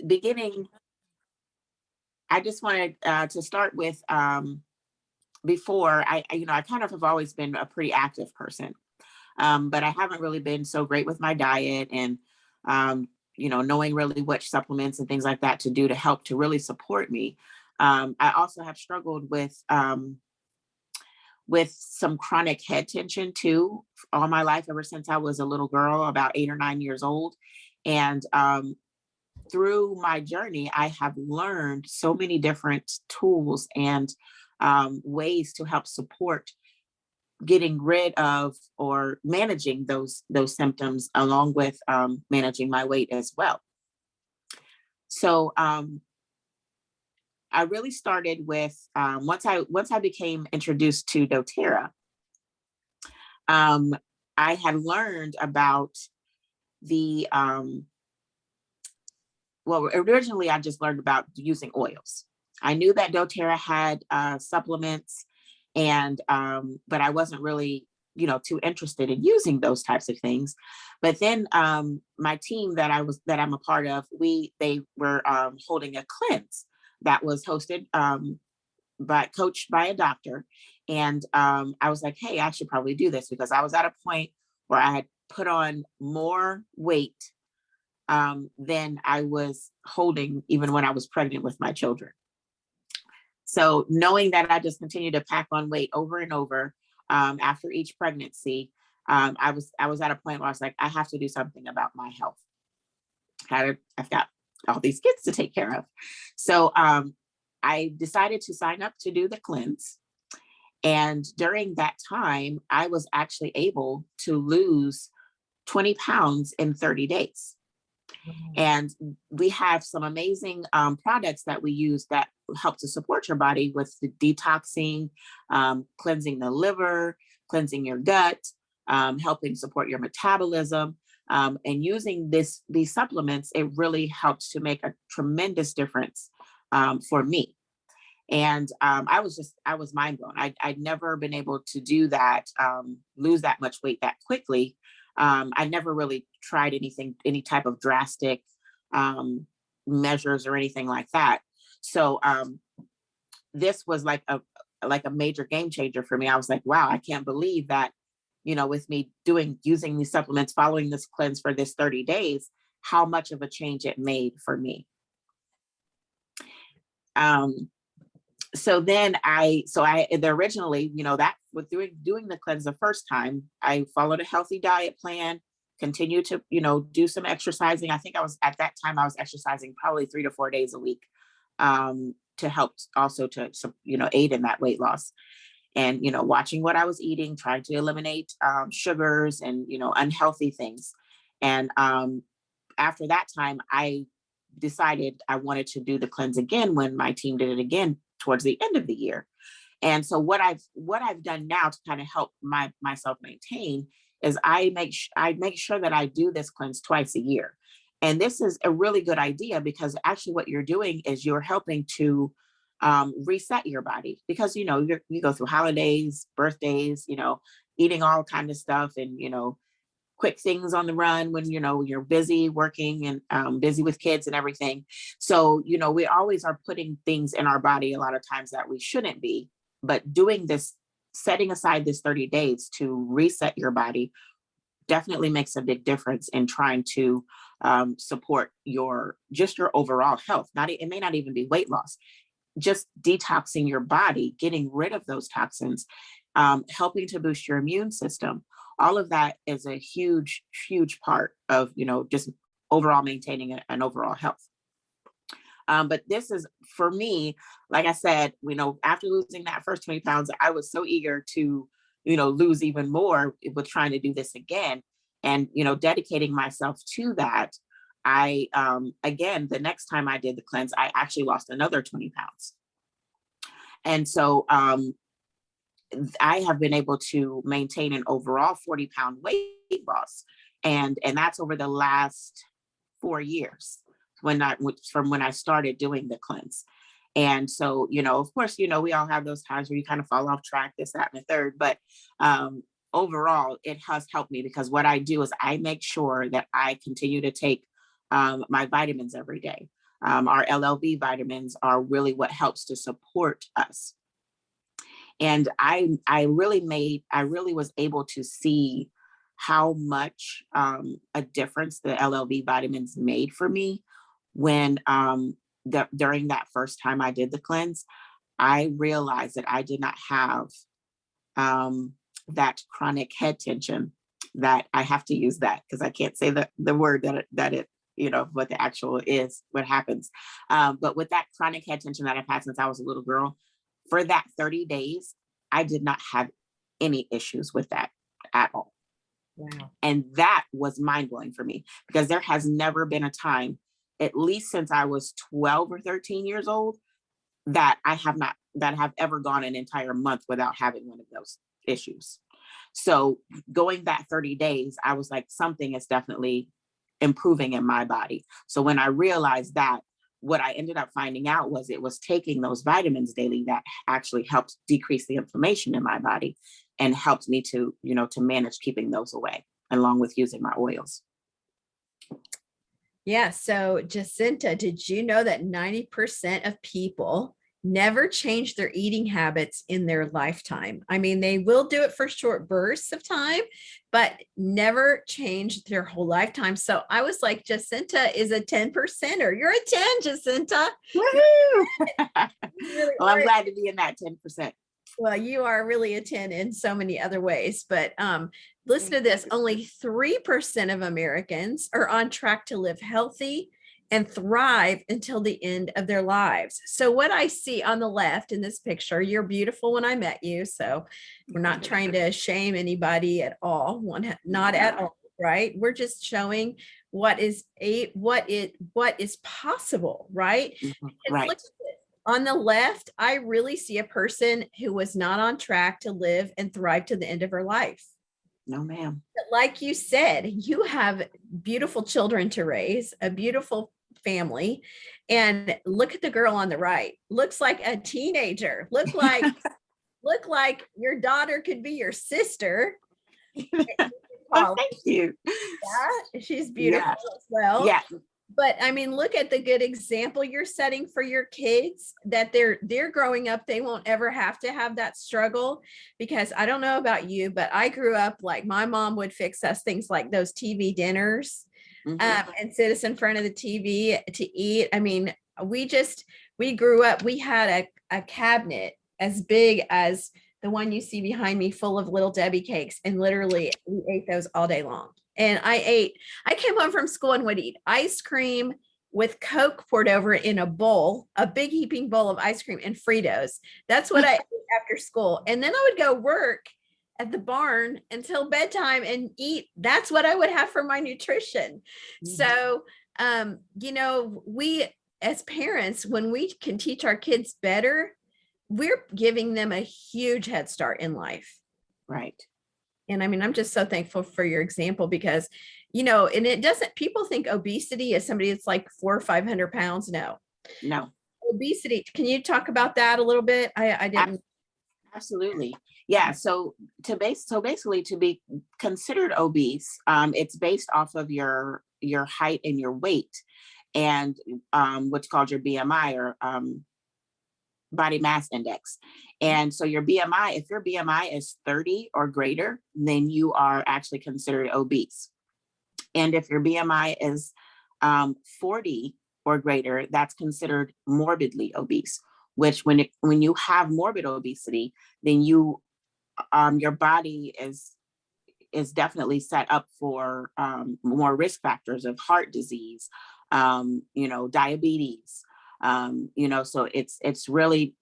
beginning, I just wanted to start with before I kind of have always been a pretty active person. But I haven't really been so great with my diet and, knowing really which supplements and things like that to do to help to really support me. I also have struggled with some chronic head tension too, all my life, ever since I was a little girl, about 8 or 9 years old. And through my journey, I have learned so many different tools and ways to help support getting rid of or managing those symptoms, along with managing my weight as well. So I really started with once I became introduced to Doterra, I had learned about the well, originally I just learned about using oils. I knew that Doterra had supplements, and but I wasn't really too interested in using those types of things. But then my team that I'm a part of, they were holding a cleanse that was hosted coached by a doctor. And I was like, hey, I should probably do this, because I was at a point where I had put on more weight than I was holding even when I was pregnant with my children. So knowing that I just continued to pack on weight over and over after each pregnancy, I was at a point where I was like, I have to do something about my health. I've got all these kids to take care of. So I decided to sign up to do the cleanse. And during that time, I was actually able to lose 20 pounds in 30 days. And we have some amazing products that we use that help to support your body with the detoxing, cleansing the liver, cleansing your gut, helping support your metabolism. And using these supplements, it really helps to make a tremendous difference for me. And I was mind blown. I'd never been able to do that, lose that much weight that quickly. I never really tried any type of drastic measures or anything like that. So this was like a major game changer for me. I was like, wow, I can't believe that, with me using these supplements, following this cleanse for this 30 days, how much of a change it made for me. So then originally, that with doing the cleanse the first time, I followed a healthy diet plan, continued to, do some exercising. I think at that time I was exercising probably 3 to 4 days a week, to help also to aid in that weight loss. And, watching what I was eating, trying to eliminate sugars and, unhealthy things. And after that time, I decided I wanted to do the cleanse again when my team did it again towards the end of the year. And so what I've done now to kind of help myself maintain is I make sure that I do this cleanse twice a year. And this is a really good idea, because actually what you're doing is you're helping to reset your body, because you go through holidays, birthdays, eating all kind of stuff, and quick things on the run when you're busy working and busy with kids and everything. So we always are putting things in our body a lot of times that we shouldn't be. But doing this, setting aside this 30 days to reset your body, definitely makes a big difference in trying to support your overall health. It may not even be weight loss, just detoxing your body, getting rid of those toxins, helping to boost your immune system. All of that is a huge, huge part of, just overall maintaining an overall health. But this is, for me, like I said, after losing that first 20 pounds, I was so eager to, lose even more with trying to do this again. And, dedicating myself to that, I, again, the next time I did the cleanse, I actually lost another 20 pounds. And so I have been able to maintain an overall 40-pound weight loss. And that's over the last 4 years from when I started doing the cleanse. And so, of course, we all have those times where you kind of fall off track, this, that, and the third. But overall, it has helped me, because what I do is I make sure that I continue to take my vitamins every day. Our LLV vitamins are really what helps to support us. And I really was able to see how much a difference the LLV vitamins made for me when during that first time I did the cleanse. I realized that I did not have that chronic head tension, that I have to use that because I can't say the word that it, what the actual is, what happens. But with that chronic head tension that I've had since I was a little girl, for that 30 days, I did not have any issues with that at all. Wow. And that was mind blowing for me, because there has never been a time, at least since I was 12 or 13 years old, that I have ever gone an entire month without having one of those issues. So going that 30 days, I was like, something is definitely improving in my body. So when I realized that, what I ended up finding out was it was taking those vitamins daily that actually helped decrease the inflammation in my body and helped me to, to manage keeping those away, along with using my oils. Yeah. So Jacinta, did you know that 90% of people never change their eating habits in their lifetime? I mean, they will do it for short bursts of time, but never change their whole lifetime. So I was like, Jacinta is a 10%er. You're a 10, Jacinta. Woohoo! Really well, I'm glad to be in that 10%. Well, you are really a 10 in so many other ways, but listen to this. Only 3% of Americans are on track to live healthy and thrive until the end of their lives. So what I see on the left in this picture, you're beautiful when I met you. So we're not trying to shame anybody at all. Not at all, right? We're just showing what is possible, right? Right. Look at this. On the left, I really see a person who was not on track to live and thrive to the end of her life. No, ma'am. But like you said, you have beautiful children to raise, a beautiful family. And look at the girl on the right. Looks like a teenager. Look like your daughter could be your sister. Oh, thank you. Yeah, she's beautiful as well. Yeah. But I mean, look at the good example you're setting for your kids, that they're growing up. They won't ever have to have that struggle, because I don't know about you, but I grew up like my mom would fix us things like those TV dinners and sit us in front of the TV to eat. I mean, we grew up, we had a cabinet as big as the one you see behind me, full of Little Debbie cakes. And literally we ate those all day long. And I came home from school and would eat ice cream with Coke poured over it in a bowl, a big heaping bowl of ice cream and Fritos. That's what I ate after school. And then I would go work at the barn until bedtime and eat. That's what I would have for my nutrition. So, we as parents, when we can teach our kids better, we're giving them a huge head start in life. Right. And I mean, I'm just so thankful for your example, because, and it doesn't, people think obesity is somebody that's like 400 or 500 pounds. No. Obesity. Can you talk about that a little bit? I didn't. Absolutely. Yeah. So basically to be considered obese, it's based off of your height and your weight, and what's called your BMI, or body mass index. And so your BMI, if your BMI is 30 or greater, then you are actually considered obese. And if your BMI is 40 or greater, that's considered morbidly obese, which when you have morbid obesity, then your body is definitely set up for more risk factors of heart disease, diabetes. So it's really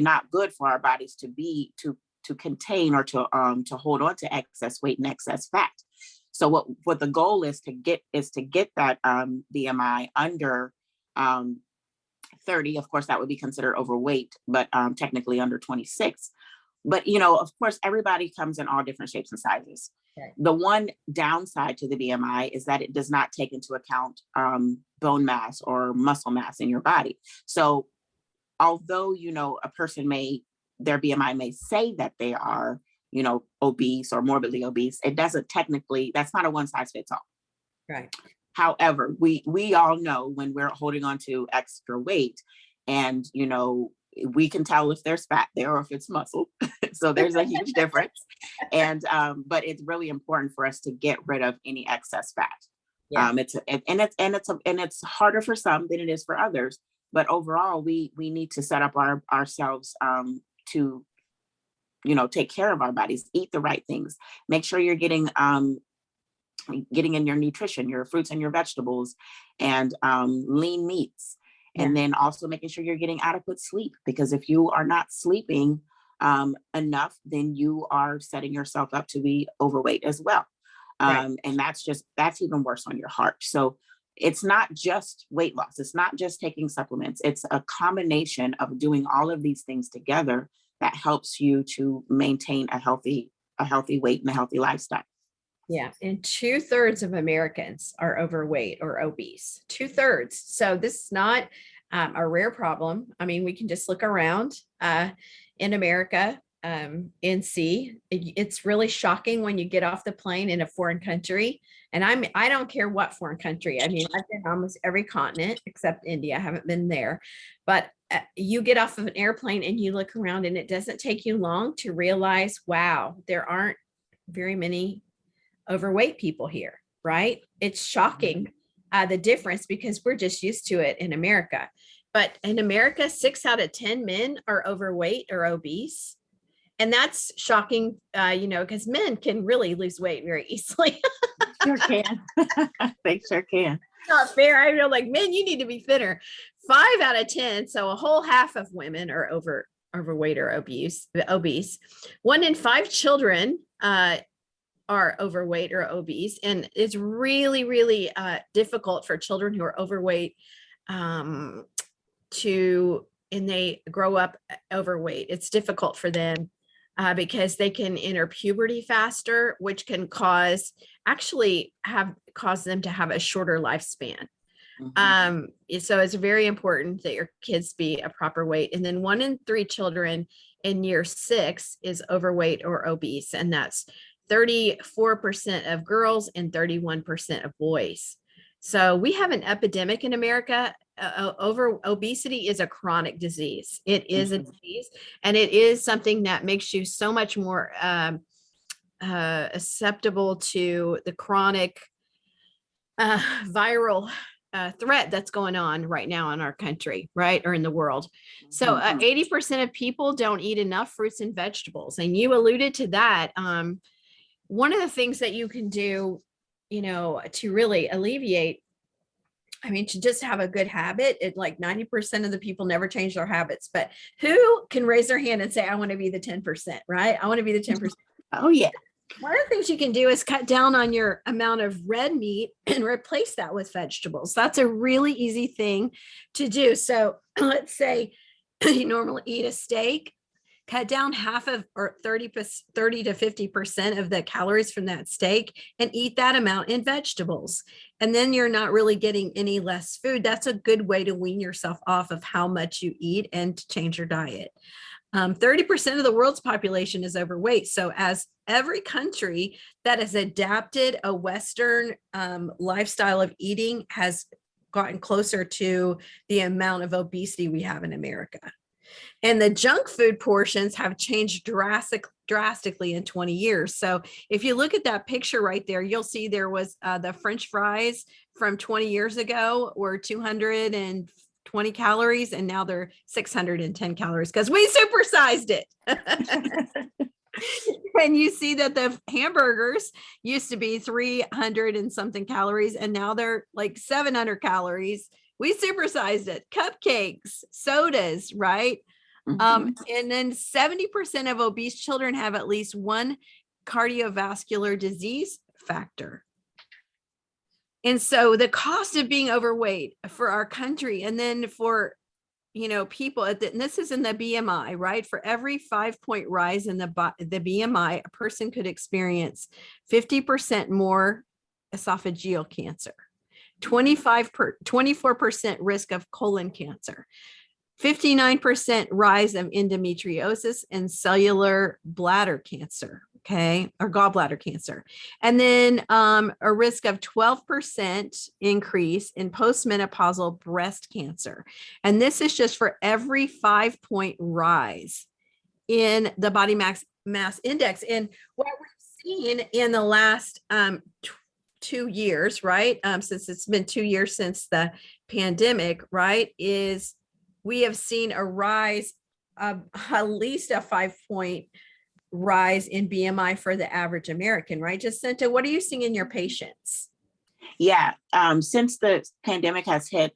not good for our bodies to contain or to hold on to excess weight and excess fat. So what the goal is to get that BMI under 30. Of course, that would be considered overweight, but technically under 26. But of course, everybody comes in all different shapes and sizes. Okay. The one downside to the BMI is that it does not take into account bone mass or muscle mass in your body. So although, a person their BMI may say that they are, obese or morbidly obese, it doesn't technically, that's not a one size fits all. Right. However, we all know when we're holding on to extra weight, and we can tell if there's fat there or if it's muscle. So there's a huge difference. And but it's really important for us to get rid of any excess fat. Yeah. It's harder for some than it is for others. But overall, we need to set up ourselves to take care of our bodies, eat the right things, make sure you're getting in your nutrition, your fruits and your vegetables, and lean meats. And then also making sure you're getting adequate sleep, because if you are not sleeping enough, then you are setting yourself up to be overweight as well. And that's even worse on your heart. So it's not just weight loss. It's not just taking supplements. It's a combination of doing all of these things together that helps you to maintain a healthy weight and a healthy lifestyle. Yeah. And 2/3 of Americans are overweight or obese, 2/3. So this is not a rare problem. I mean, we can just look around in America and see. It's really shocking when you get off the plane in a foreign country. And I don't care what foreign country. I mean, I've been almost every continent except India. I haven't been there. But you get off of an airplane and you look around, and it doesn't take you long to realize, wow, there aren't very many overweight people here, right? It's shocking the difference, because we're just used to it in America. But in America, 6 out of 10 men are overweight or obese. And that's shocking, because men can really lose weight very easily. Sure can. They sure can. Not fair. I feel like, men, you need to be thinner. 5 out of 10, so a whole half of women are overweight or obese. 1 in 5 children are overweight or obese, and it's really, really difficult for children who are overweight and they grow up overweight. It's difficult for them because they can enter puberty faster, which can cause them to have a shorter lifespan. So it's very important that your kids be a proper weight. And then 1 in 3 children in year 6 is overweight or obese, and that's 34% of girls and 31% of boys. So we have an epidemic in America. Obesity is a chronic disease. It is a disease, and it is something that makes you so much more susceptible to the chronic viral threat that's going on right now in our country, right? Or in the world. So 80% of people don't eat enough fruits and vegetables. And you alluded to that. One of the things that you can do, to really alleviate, to just have a good habit, like 90% of the people never change their habits, but who can raise their hand and say, I want to be the 10%, right? I want to be the 10%. Oh yeah. One of the things you can do is cut down on your amount of red meat and replace that with vegetables. That's a really easy thing to do. So let's say you normally eat a steak, cut down half of, or 30 to 50% of the calories from that steak, and eat that amount in vegetables. And then you're not really getting any less food. That's a good way to wean yourself off of how much you eat and to change your diet. 30% of the world's population is overweight. So as every country that has adapted a Western lifestyle of eating has gotten closer to the amount of obesity we have in America. And the junk food portions have changed drastically in 20 years. So if you look at that picture right there, you'll see there was the French fries from 20 years ago were 220 calories, and now they're 610 calories because we supersized it. And you see that the hamburgers used to be 300 and something calories, and now they're like 700 calories. We supersized it. Cupcakes, sodas, right? And then 70% of obese children have at least one cardiovascular disease factor. And so the cost of being overweight for our country, and then for, people, and this is in the BMI, right? For every 5-point rise in the BMI, a person could experience 50% more esophageal cancer, 24% risk of colon cancer, 59% rise of endometriosis and cellular bladder cancer, okay, or gallbladder cancer. And then a risk of 12% increase in postmenopausal breast cancer. And this is just for every 5-point rise in the body mass index. And what we've seen in the last 2 years, right? Since it's been 2 years since the pandemic, right? Is we have seen a rise of at least a 5-point rise in BMI for the average American, right? Jacinta, what are you seeing in your patients? Yeah, since the pandemic has hit,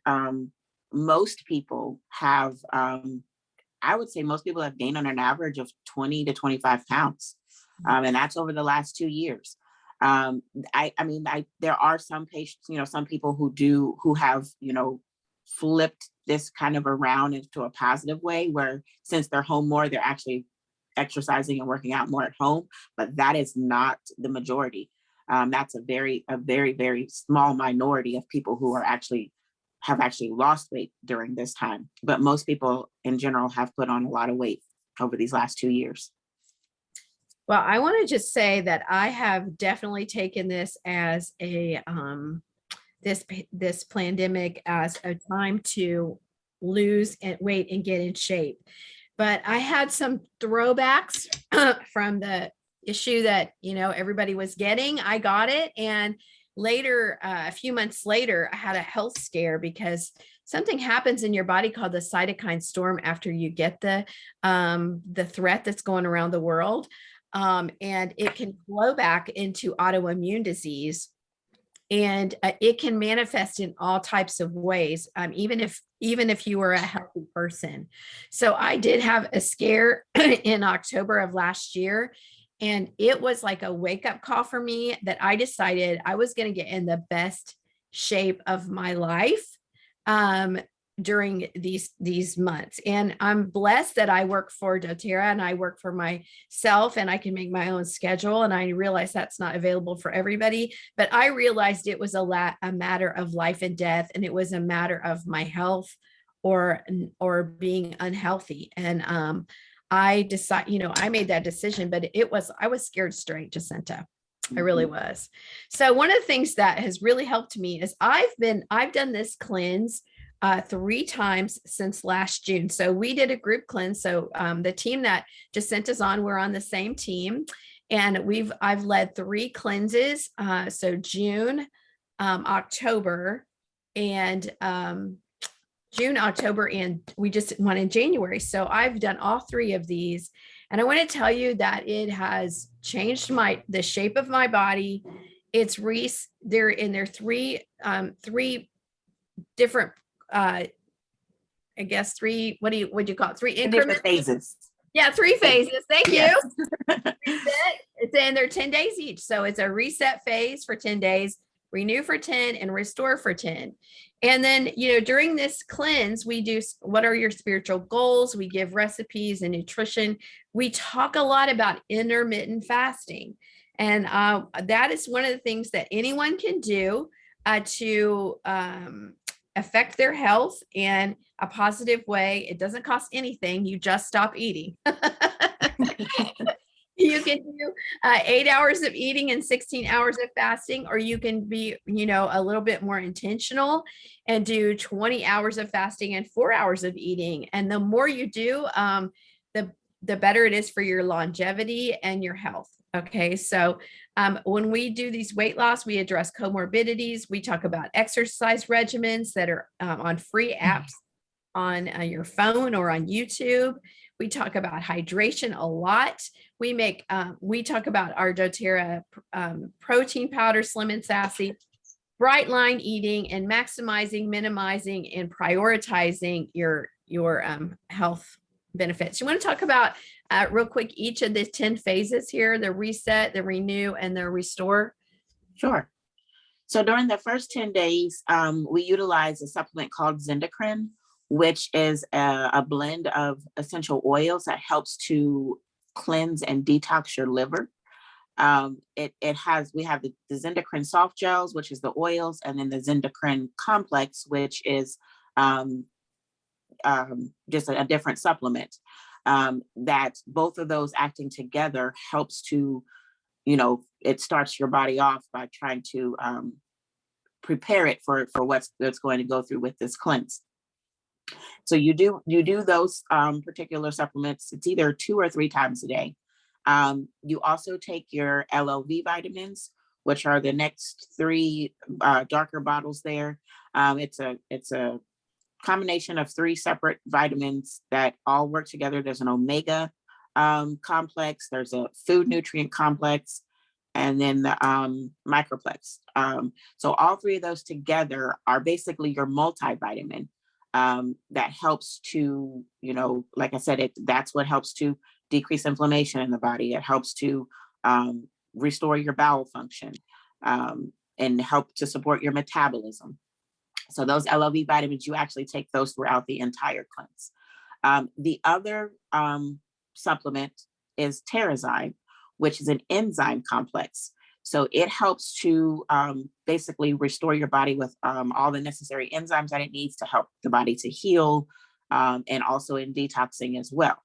most people have, I would say most people have gained on an average of 20 to 25 pounds. And that's over the last 2 years. There are some patients, some people who have, flipped this kind of around into a positive way where since they're home more, they're actually exercising and working out more at home, but that is not the majority. That's a very, very small minority of people who have actually lost weight during this time. But most people in general have put on a lot of weight over these last 2 years. Well, I want to just say that I have definitely taken this as a this pandemic as a time to lose weight and get in shape. But I had some throwbacks from the issue that everybody was getting. I got it, and later, a few months later, I had a health scare because something happens in your body called the cytokine storm after you get the threat that's going around the world. And it can flow back into autoimmune disease, and it can manifest in all types of ways, even if you were a healthy person. So I did have a scare in October of last year, and it was like a wake-up call for me that I decided I was going to get in the best shape of my life during these months. And I'm blessed that I work for Doterra and I work for myself and I can make my own schedule. And I realize that's not available for everybody, but I realized it was a matter of life and death. And it was a matter of my health or being unhealthy. And I decided, I made that decision, but I was scared straight, Jacinta. I really was. So one of the things that has really helped me is I've done this cleanse 3 times since last June. So we did a group cleanse. So the team that Jacinta's on, we're on the same team, and I've led 3 cleanses. So June, October, and June, October, and we just one in January. So I've done all 3 of these, and I want to tell you that it has changed the shape of my body. It's they're in their 3 different I guess 3, what do you call it? 3 increments. Phases. Yeah, 3 phases. Thank you. Yes. Reset, and they're 10 days each. So it's a reset phase for 10 days, renew for 10, and restore for 10. And then, during this cleanse, we do what are your spiritual goals? We give recipes and nutrition. We talk a lot about intermittent fasting. And that is one of the things that anyone can do to affect their health in a positive way. It doesn't cost anything. You just stop eating. You can do 8 hours of eating and 16 hours of fasting, or you can be, a little bit more intentional and do 20 hours of fasting and 4 hours of eating. And the more you do, the better it is for your longevity and your health. Okay. So when we do these weight loss, we address comorbidities. We talk about exercise regimens that are on free apps on your phone or on YouTube. We talk about hydration a lot. We talk about our doTERRA protein powder, Slim and Sassy, bright line eating, and maximizing, minimizing, and prioritizing your health benefits. You want to talk about real quick each of the 10 phases here: the reset, the renew, and the restore? Sure. So during the first 10 days, we utilize a supplement called Zendocrine, which is a blend of essential oils that helps to cleanse and detox your liver. We have the Zendocrine soft gels, which is the oils, and then the Zendocrine complex, which is just a different supplement. that both of those acting together helps to, you know, it starts your body off by trying to prepare it for what's going to go through with this cleanse. So you do those particular supplements. It's either 2 or 3 times a day. You also take your LLV vitamins, which are the next 3 darker bottles there. It's a combination of 3 separate vitamins that all work together. There's an omega complex, there's a food nutrient complex, and then the microplex. So all 3 of those together are basically your multivitamin that helps to, you know, like I said, that's what helps to decrease inflammation in the body. It helps to restore your bowel function and help to support your metabolism. So those LLV vitamins, you actually take those throughout the entire cleanse. The other supplement is Terrazyme, which is an enzyme complex. So it helps to basically restore your body with all the necessary enzymes that it needs to help the body to heal, and also in detoxing as well.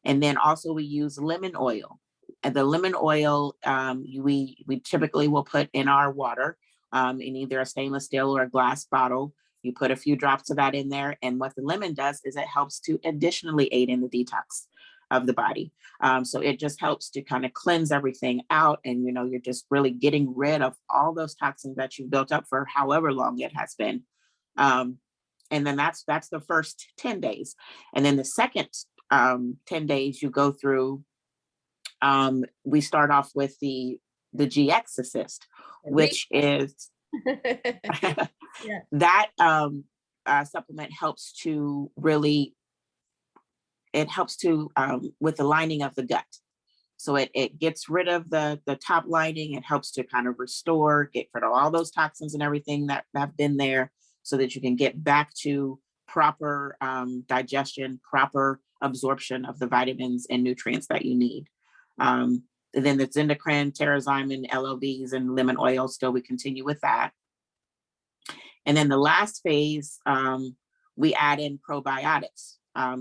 And then also we use lemon oil. And the lemon oil we typically will put in our water in either a stainless steel or a glass bottle. You put a few drops of that in there. And what the lemon does is it helps to additionally aid in the detox of the body. So it just helps to kind of cleanse everything out. And, you know, you're just really getting rid of all those toxins that you've built up for however long it has been. And then that's the first 10 days. And then the second 10 days you go through, we start off with the GX Assist, which is Yeah. that supplement helps to really, it helps to with the lining of the gut. So it gets rid of the top lining. It helps to kind of restore, get rid of all those toxins and everything that have been there, so that you can get back to proper digestion, proper absorption of the vitamins and nutrients that you need. And then the endocrine, Terrazyme, and LLVs and lemon oil, still we continue with that. And then the last phase, we add in probiotics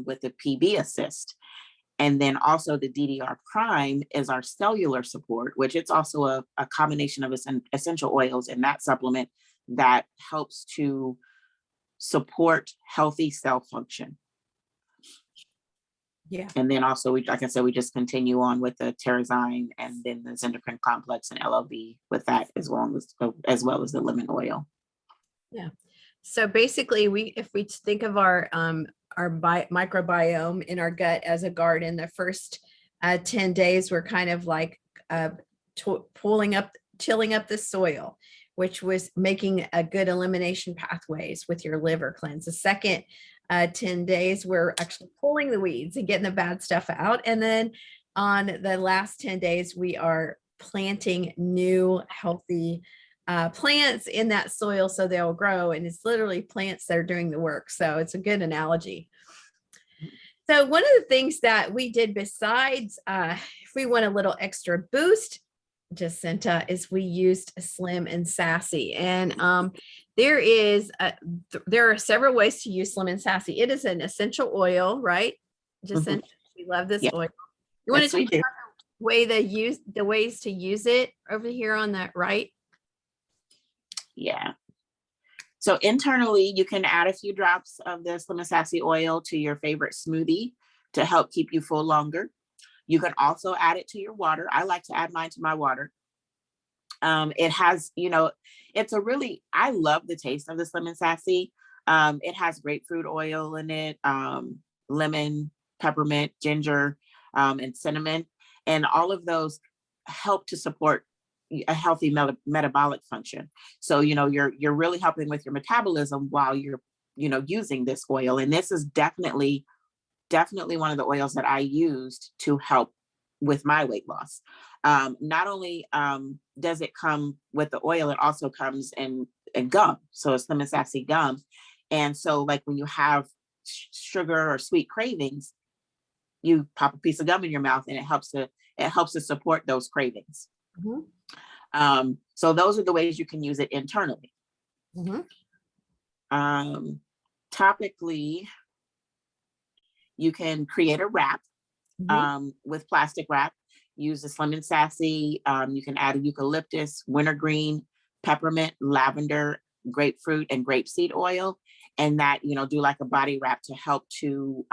with the PB Assist. And then also the DDR Prime is our cellular support, which it's also a combination of essential oils in that supplement that helps to support healthy cell function. Yeah. And then also, like I said, we just continue on with the Terrazyme and then the endocrine complex and LLV with that, as well as the lemon oil. Yeah. So basically, if we think of our microbiome in our gut as a garden, the first 10 days we're kind of like tilling up the soil, which was making a good elimination pathways with your liver cleanse. The second 10 days we're actually pulling the weeds and getting the bad stuff out. And then on the last 10 days we are planting new healthy plants in that soil so they'll grow. And it's literally plants that are doing the work. So it's a good analogy. So one of the things that we did besides, if we want a little extra boost, Jacinta, is we used Slim and Sassy. And there are several ways to use Slim and Sassy. It is an essential oil, right, Jacinta? We love this oil. You want to talk about the ways to use it over here on that right? Yeah. So internally, you can add a few drops of the Slim and Sassy oil to your favorite smoothie to help keep you full longer. You can also add it to your water. I like to add mine to my water. It has, you know, I love the taste of the Slim and Sassy. It has grapefruit oil in it, lemon, peppermint, ginger, and cinnamon. And all of those help to support a healthy metabolic function. So, you know, you're really helping with your metabolism while you're, you know, using this oil. And this is definitely one of the oils that I used to help with my weight loss. Not only does it come with the oil, it also comes in gum. So it's Slim and Sassy gum. And so like when you have sugar or sweet cravings, you pop a piece of gum in your mouth and it helps to support those cravings. Mm-hmm. So those are the ways you can use it internally. Mm-hmm. Topically, You can create a wrap with plastic wrap. Use the Slim and Sassy. You can add a eucalyptus, wintergreen, peppermint, lavender, grapefruit, and grapeseed oil, and that, do like a body wrap to help to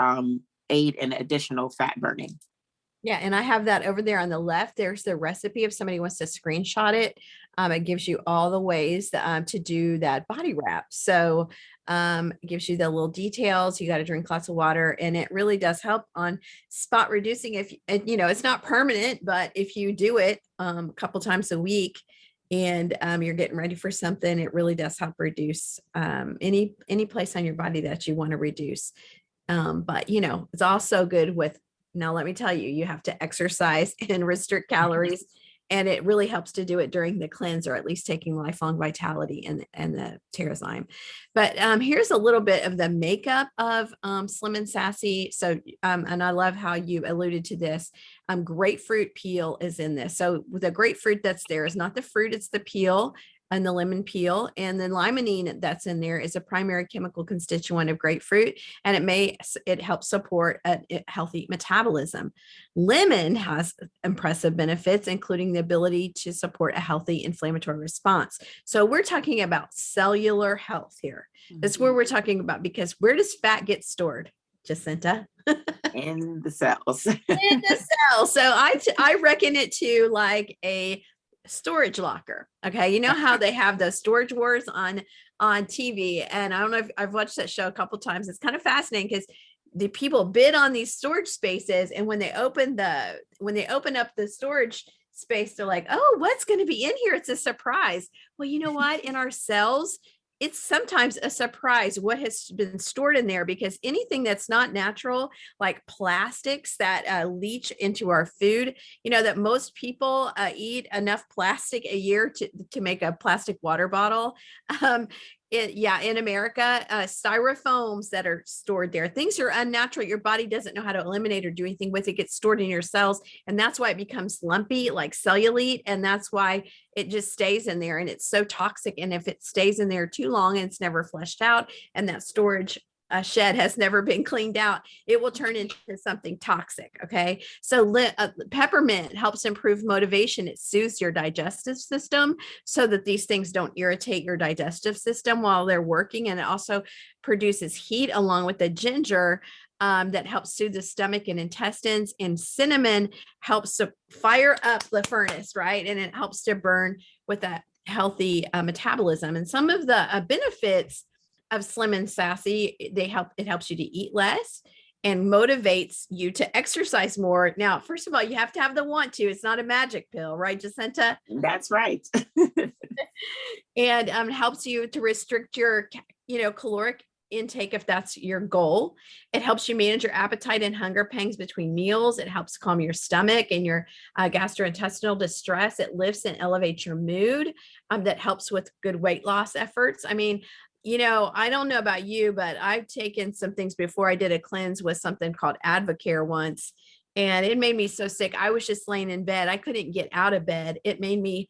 aid in additional fat burning. Yeah, and I have that over there on the left. There's the recipe if somebody wants to screenshot it. It gives you all the ways to do that body wrap. So it gives you the little details. You got to drink lots of water, and it really does help on spot reducing. If it's not permanent, but if you do it a couple times a week, and you're getting ready for something, it really does help reduce any place on your body that you want to reduce. But it's also good with. Now, let me tell you, you have to exercise and restrict calories, and it really helps to do it during the cleanse, or at least taking Lifelong Vitality and the Terrazyme. But here's a little bit of the makeup of Slim and Sassy. So, and I love how you alluded to this. Grapefruit peel is in this. So the grapefruit that's there is not the fruit, it's the peel and the lemon peel, and the limonene that's in there is a primary chemical constituent of grapefruit, and it helps support a healthy metabolism. Lemon has impressive benefits, including the ability to support a healthy inflammatory response. So we're talking about cellular health here. That's where we're talking about, because where does fat get stored, Jacinta? In the cells. In the cells. So I reckon it to like a storage locker. Okay. You know how they have those storage wars on TV. And I don't know if I've watched that show a couple of times. It's kind of fascinating because the people bid on these storage spaces. And when they open up the storage space, they're like, oh, what's going to be in here? It's a surprise. Well, you know what? In our cells, it's sometimes a surprise what has been stored in there, because anything that's not natural, like plastics that leach into our food, that most people eat enough plastic a year to make a plastic water bottle. In America, styrofoams that are stored there, things are unnatural. Your body doesn't know how to eliminate or do anything with it. It gets stored in your cells. And that's why it becomes lumpy, like cellulite. And that's why it just stays in there, and it's so toxic. And if it stays in there too long and it's never flushed out, and that storage shed has never been cleaned out, it will turn into something toxic. Okay. So peppermint helps improve motivation. It soothes your digestive system so that these things don't irritate your digestive system while they're working. And it also produces heat, along with the ginger that helps soothe the stomach and intestines. And cinnamon helps to fire up the furnace, right? And it helps to burn with a healthy metabolism. And some of the benefits of Slim and Sassy, it helps you to eat less and motivates you to exercise more. Now, first of all, you have to have the want to. It's not a magic pill, right, Jacinta? That's right. And helps you to restrict your, caloric intake if that's your goal. It helps you manage your appetite and hunger pangs between meals. It helps calm your stomach and your gastrointestinal distress. It lifts and elevates your mood. That helps with good weight loss efforts. I mean, I don't know about you, but I've taken some things before. I did a cleanse with something called Advocare once, and it made me so sick. I was just laying in bed. I couldn't get out of bed. It made me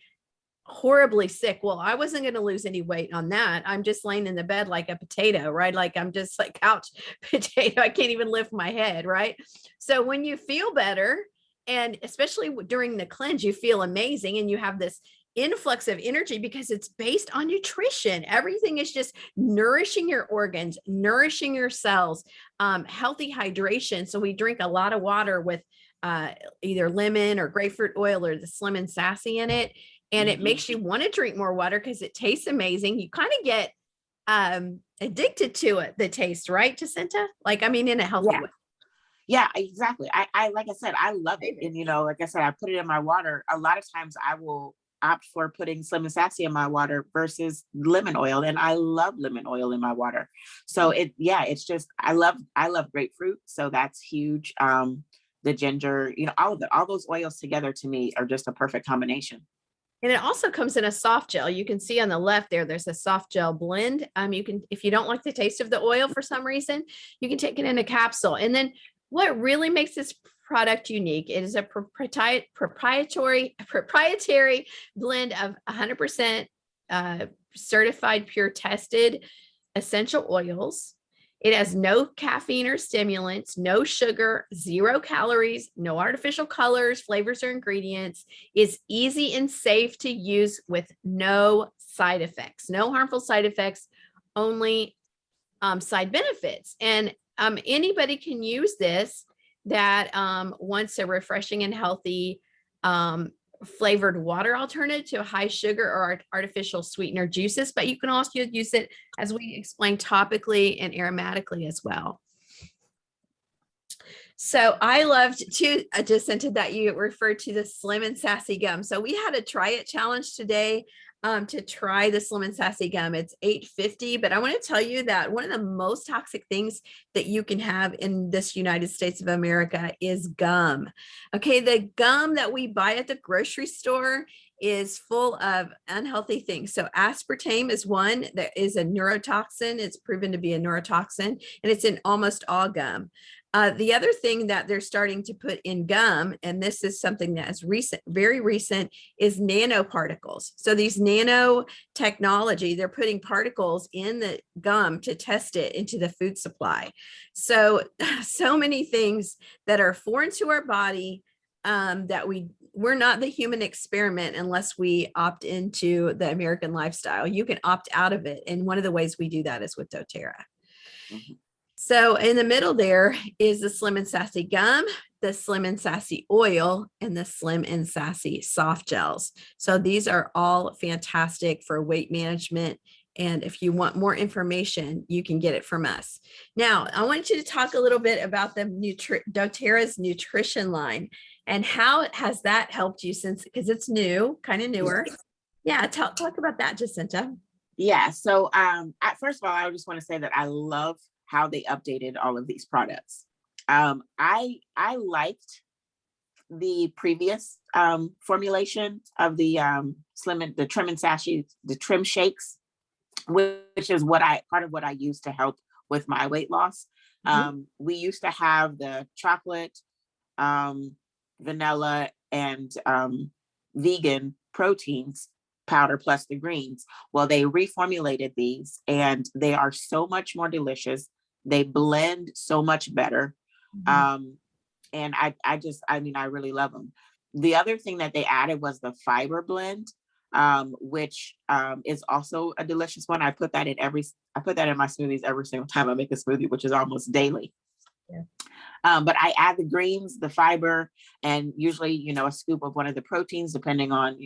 horribly sick. Well, I wasn't going to lose any weight on that. I'm just laying in the bed like a potato, right? Like I'm just like couch potato. I can't even lift my head, right? So when you feel better, and especially during the cleanse, you feel amazing, and you have this influx of energy because it's based on nutrition. Everything is just nourishing your organs, nourishing your cells, healthy hydration. So we drink a lot of water with either lemon or grapefruit oil or the Slim and Sassy in it. And it makes you want to drink more water because it tastes amazing. You kind of get addicted to it, the taste, right, Jacinta? Like, I mean, in a healthy way. Yeah, exactly. I like I said, I love it. And, like I said, I put it in my water. A lot of times I will opt for putting Slim and Sassy in my water versus lemon oil. And I love lemon oil in my water. So it's just, I love grapefruit. So that's huge. The ginger, all of it, all those oils together to me are just a perfect combination. And it also comes in a soft gel. You can see on the left there's a soft gel blend. You can, if you don't like the taste of the oil for some reason, you can take it in a capsule. And then what really makes this product unique, it is a proprietary blend of 100% certified, pure tested essential oils. It has no caffeine or stimulants, no sugar, 0 calories, no artificial colors, flavors, or ingredients. Is easy and safe to use with no side effects, no harmful side effects, only side benefits. And anybody can use this that wants a refreshing and healthy flavored water alternative to high sugar or artificial sweetener juices, but you can also use it, as we explained, topically and aromatically as well. So I loved too, Jacinta, that you referred to the Slim and Sassy gum. So we had a try it challenge today to try the Slim and Sassy gum. It's $8.50, but I want to tell you that one of the most toxic things that you can have in this United States of America is gum. Okay, the gum that we buy at the grocery store is full of unhealthy things. So aspartame is one that is a neurotoxin. It's proven to be a neurotoxin, and it's in almost all gum. The other thing that they're starting to put in gum, and this is something that is recent, very recent, is nanoparticles. So these nanotechnology, they're putting particles in the gum to test it into the food supply. So many things that are foreign to our body, that we're not the human experiment unless we opt into the American lifestyle. You can opt out of it. And one of the ways we do that is with doTERRA. Mm-hmm. So in the middle there is the Slim and Sassy gum, the Slim and Sassy oil, and the Slim and Sassy soft gels. So these are all fantastic for weight management. And if you want more information, you can get it from us. Now, I want you to talk a little bit about the doTERRA's nutrition line and how has that helped you since, because it's new, kind of newer. Yeah, talk about that, Jacinta. Yeah. So first of all, I just want to say that I love how they updated all of these products. I liked the previous formulation of the the trim and sassy, the trim shakes, which is part of what I use to help with my weight loss. Mm-hmm. We used to have the chocolate, vanilla, and vegan proteins powder plus the greens. Well, they reformulated these and they are so much more delicious. They blend so much better. Mm-hmm. And I really love them. The other thing that they added was the fiber blend, which is also a delicious one. I put that in my smoothies every single time I make a smoothie, which is almost daily. Yeah. But I add the greens, the fiber, and usually, a scoop of one of the proteins, depending on,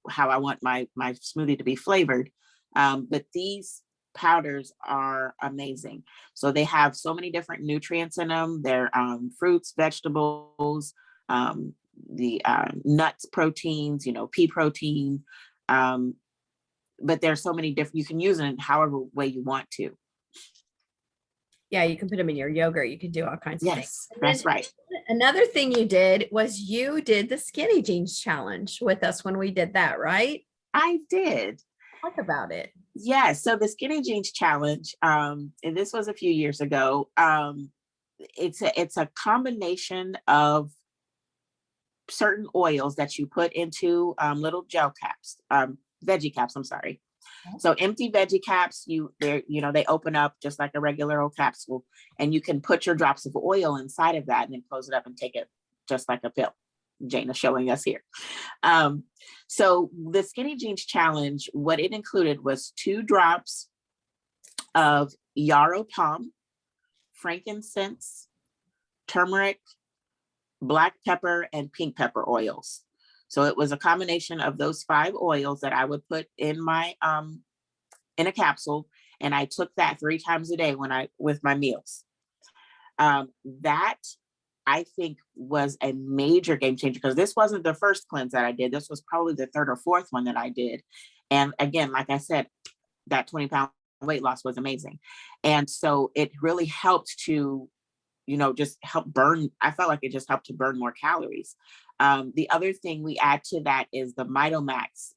how I want my smoothie to be flavored. But these powders are amazing. So they have so many different nutrients in them. They're fruits, vegetables, the nuts proteins, pea protein. But there's so many different, you can use it however way you want to. Yeah, you can put them in your yogurt. You can do all kinds of things. Yes, that's right. Another thing you did was you did the skinny jeans challenge with us when we did that, right? I did. Talk about it. Yeah, so the skinny jeans challenge, and this was a few years ago. It's a combination of certain oils that you put into little gel caps, veggie caps, I'm sorry. So empty veggie caps, they open up just like a regular old capsule, and you can put your drops of oil inside of that and then close it up and take it just like a pill. Jane is showing us here. So the skinny jeans challenge, what it included was 2 drops of yarrow palm, frankincense, turmeric, black pepper, and pink pepper oils. So it was a combination of those 5 oils that I would put in my in a capsule, and I took that 3 times a day with my meals. That I think was a major game changer, because this wasn't the first cleanse that I did. This was probably the 3rd or 4th one that I did. And again, like I said, that 20-pound weight loss was amazing. And so it really helped to, just help burn. I felt like it just helped to burn more calories. The other thing we add to that is the Mitomax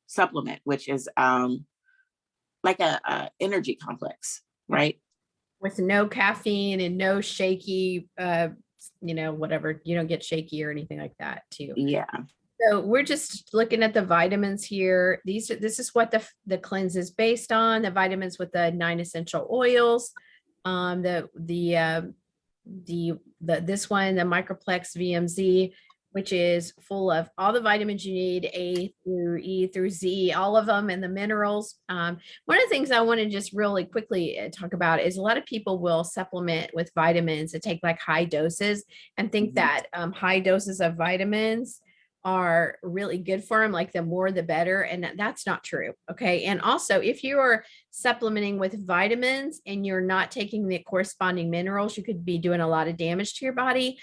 supplement, which is like a energy complex, right? With no caffeine and no shaky, whatever, you don't get shaky or anything like that too. Yeah. So we're just looking at the vitamins here. This is what the cleanse is based on. The vitamins with the 9 essential oils. This one, the Microplex VMZ, which is full of all the vitamins you need, A through E through Z, all of them, and the minerals. One of the things I want to just really quickly talk about is a lot of people will supplement with vitamins and take like high doses and think that high doses of vitamins are really good for them, like the more the better, and that's not true. Okay. And also, if you are supplementing with vitamins and you're not taking the corresponding minerals, you could be doing a lot of damage to your body.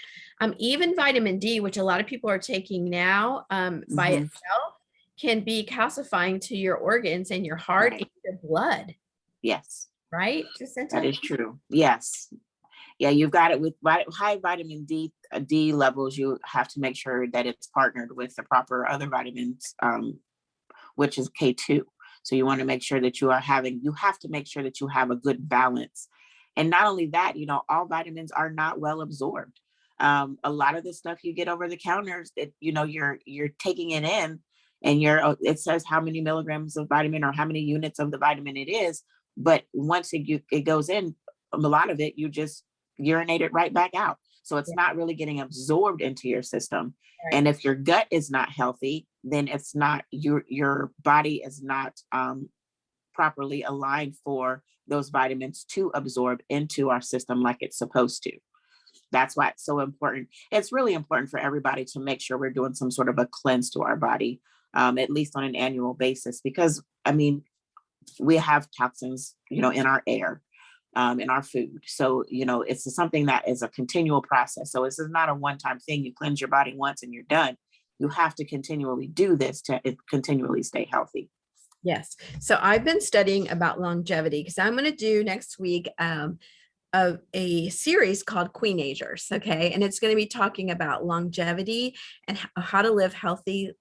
Even vitamin D, which a lot of people are taking now, by itself can be calcifying to your organs and your heart and your blood. Yes. Right, Jacinta? That is true. Yes. Yeah, you've got it with high vitamin D levels. You have to make sure that it's partnered with the proper other vitamins, which is K2. So you want to make sure that you have to make sure that you have a good balance. And not only that, all vitamins are not well absorbed. A lot of the stuff you get over the counters, you're taking it in, and it says how many milligrams of vitamin or how many units of the vitamin it is. But once it goes in, a lot of it, you just urinate it right back out. So it's not really getting absorbed into your system. Right. And if your gut is not healthy, then it's not, your body is not properly aligned for those vitamins to absorb into our system like it's supposed to. That's why it's so important. It's really important for everybody to make sure we're doing some sort of a cleanse to our body, at least on an annual basis, because we have toxins, in our air, in our food. So, it's something that is a continual process. So this is not a one-time thing. You cleanse your body once and you're done. You have to continually do this to continually stay healthy. Yes. So I've been studying about longevity because I'm going to do next week a series called Queenagers. Okay. And it's going to be talking about longevity and how to live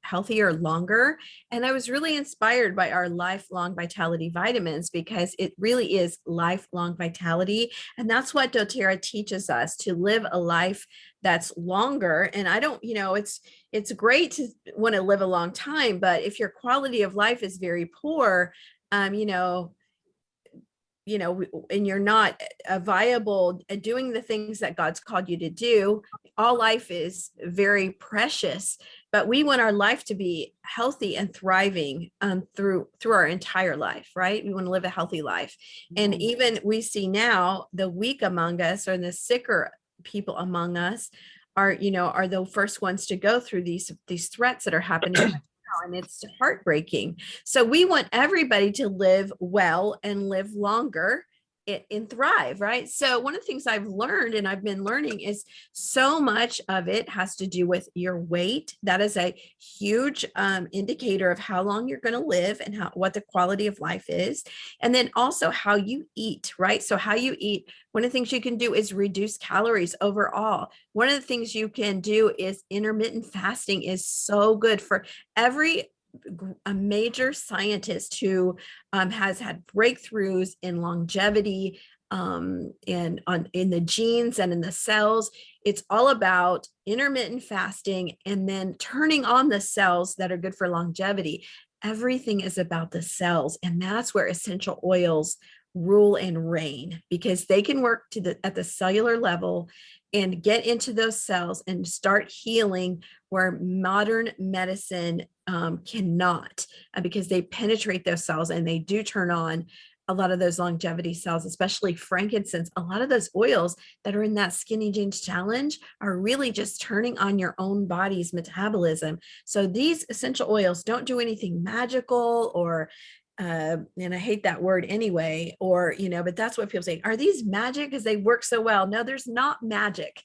healthier longer. And I was really inspired by our lifelong vitality vitamins because it really is lifelong vitality. And that's what doTERRA teaches us, to live a life that's longer. And I don't, it's great to want to live a long time, but if your quality of life is very poor, and you're not viable doing the things that God's called you to do, all life is very precious, but we want our life to be healthy and thriving through our entire life, right? We want to live a healthy life. And even we see now the weak among us, or the sicker people among us are the first ones to go through these threats that are happening. And it's heartbreaking. So we want everybody to live well and live longer and thrive, right? So one of the things I've learned and I've been learning is so much of it has to do with your weight. That is a huge indicator of how long you're going to live and what the quality of life is. And then also how you eat, right? So how you eat, one of the things you can do is reduce calories overall. One of the things you can do is intermittent fasting is so good for a major scientist who has had breakthroughs in longevity and in the genes and in the cells. It's all about intermittent fasting and then turning on the cells that are good for longevity. Everything is about the cells, and that's where essential oils rule and reign, because they can work at the cellular level and get into those cells and start healing where modern medicine cannot, because they penetrate those cells and they do turn on a lot of those longevity cells, especially frankincense. A lot of those oils that are in that Skinny Jeans challenge are really just turning on your own body's metabolism. So these essential oils don't do anything magical or and I hate that word anyway, but that's what people say. Are these magic because they work so well? No, there's not magic.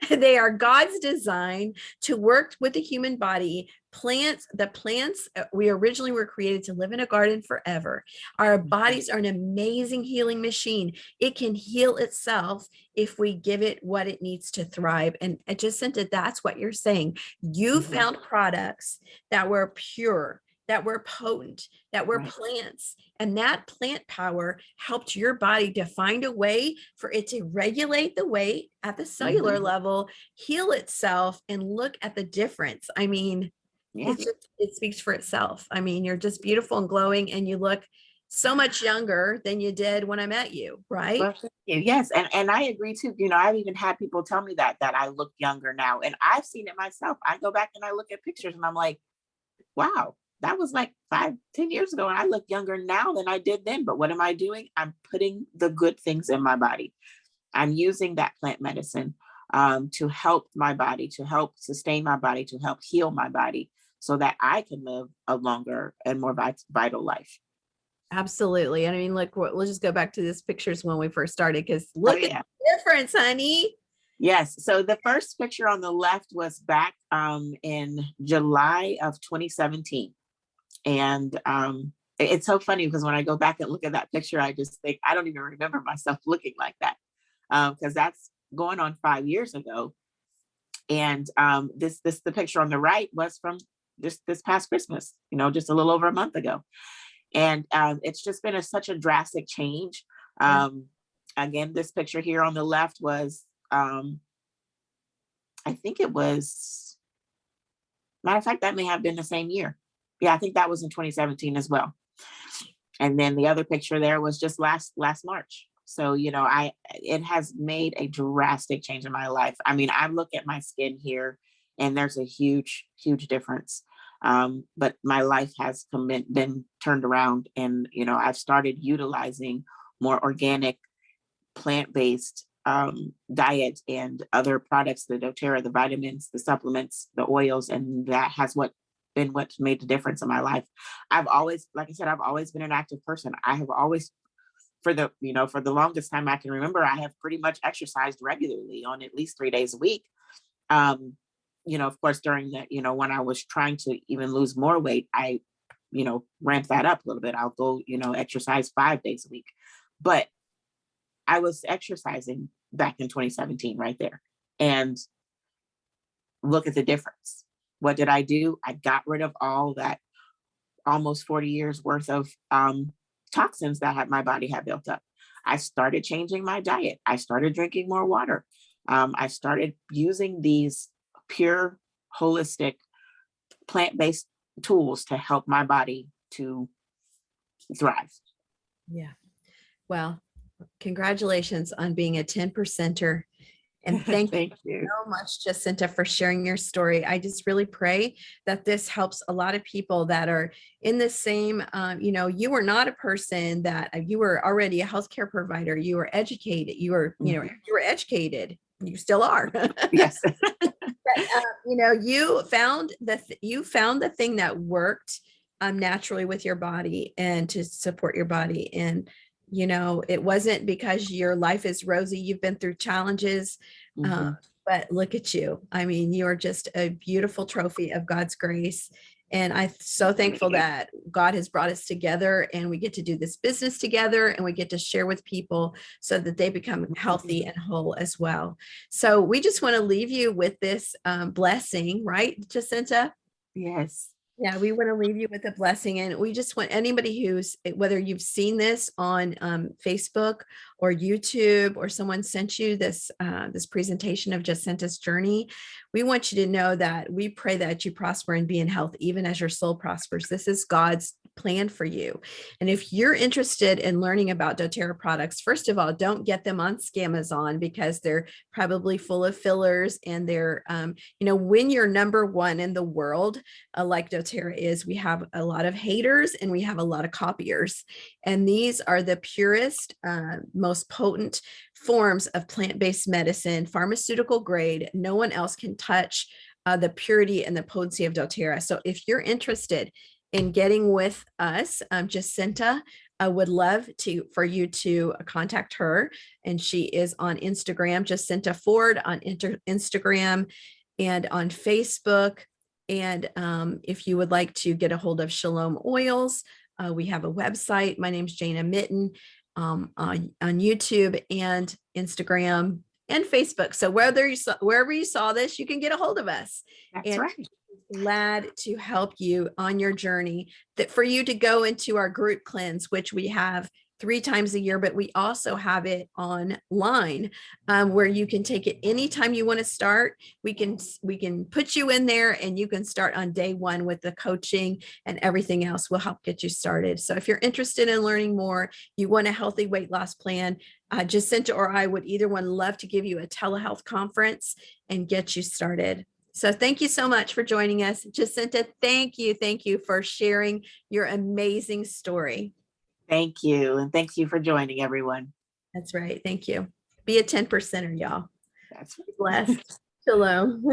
They are God's design to work with the human body. The plants, we originally were created to live in a garden forever. Our bodies are an amazing healing machine. It can heal itself if we give it what it needs to thrive. And Jacinta, that's what you're saying. You found products that were pure, that were potent, that were plants. And that plant power helped your body to find a way for it to regulate the weight at the cellular level, heal itself, and look at the difference. I mean, Yeah. It speaks for itself. I mean, you're just beautiful and glowing, and you look so much younger than you did when I met you, right? Well, thank you. Yes, and I agree too. I've even had people tell me that I look younger now, and I've seen it myself. I go back and I look at pictures, and I'm like, wow, that was like 5, 10 years ago, and I look younger now than I did then. But what am I doing? I'm putting the good things in my body. I'm using that plant medicine to help my body, to help sustain my body, to help heal my body, so that I can live a longer and more vital life. Absolutely. And I mean, look, let's just go back to this pictures when we first started, because Oh look at yeah. the difference, honey. Yes. So the first picture on the left was back in July of 2017. And it's so funny because when I go back and look at that picture, I just think I don't even remember myself looking like that, because that's going on 5 years ago. And the picture on the right was from just this past Christmas, just a little over a month ago. And it's just been such a drastic change. Again, this picture here on the left was, I think it was, matter of fact, that may have been the same year. Yeah, I think that was in 2017 as well. And then the other picture there was just last March. So, it has made a drastic change in my life. I mean, I look at my skin here and there's a huge, huge difference. But my life has been turned around, and, I've started utilizing more organic, plant-based diet and other products, the doTERRA, the vitamins, the supplements, the oils, and that has what's made the difference in my life. I've always, like I said, I've always been an active person. I have always, for the longest time I can remember, I have pretty much exercised regularly on at least 3 days a week. Of course, during the, when I was trying to even lose more weight, I, ramped that up a little bit. I'll go, exercise 5 days a week. But I was exercising back in 2017 right there. And look at the difference. What did I do? I got rid of all that almost 40 years worth of toxins that my body had built up. I started changing my diet. I started drinking more water. I started using these pure, holistic, plant-based tools to help my body to thrive. Yeah. Well, congratulations on being a 10%er. And thank you so much, Jacinta, for sharing your story. I just really pray that this helps a lot of people that are in the same, you were not a person that you were already a healthcare provider. You were educated. You were, you were educated. You still are. Yes. But, you found the thing that worked naturally with your body and to support your body. And it wasn't because your life is rosy. You've been through challenges, but look at you. I mean, you are just a beautiful trophy of God's grace. And I'm so thankful that God has brought us together, and we get to do this business together, and we get to share with people so that they become healthy and whole as well. So we just want to leave you with this blessing, right, Jacinta? Yes. Yeah, we want to leave you with a blessing, and we just want anybody whether you've seen this on Facebook or YouTube, or someone sent you this presentation of Jacinta's journey, we want you to know that we pray that you prosper and be in health, even as your soul prospers. This is God's plan for you. And if you're interested in learning about doTERRA products, first of all, don't get them on Scamazon, because they're probably full of fillers, and they're, when you're number one in the world, like doTERRA is, we have a lot of haters and we have a lot of copiers. And these are the purest, most potent forms of plant-based medicine, pharmaceutical grade. No one else can touch the purity and the potency of doTERRA. So if you're interested in getting with us, Jacinta, I would love for you to contact her. And she is on Instagram, Jacinta Ford on Instagram and on Facebook. And if you would like to get a hold of Shalom Oils, we have a website. My name's Jana Mitten, on YouTube and Instagram and Facebook. So wherever you saw this, you can get a hold of us. That's right. Glad to help you on your journey, that for you to go into our group cleanse, which we have 3 times a year, but we also have it online, where you can take it anytime you want to start. We can put you in there and you can start on day 1 with the coaching, and everything else will help get you started. So if you're interested in learning more, you want a healthy weight loss plan, Jacinta or I would either one love to give you a telehealth conference and get you started. So thank you so much for joining us. Jacinta, thank you for sharing your amazing story. Thank you. And thank you for joining, everyone. That's right. Thank you. Be a 10%er, y'all. That's Blessed. Shalom.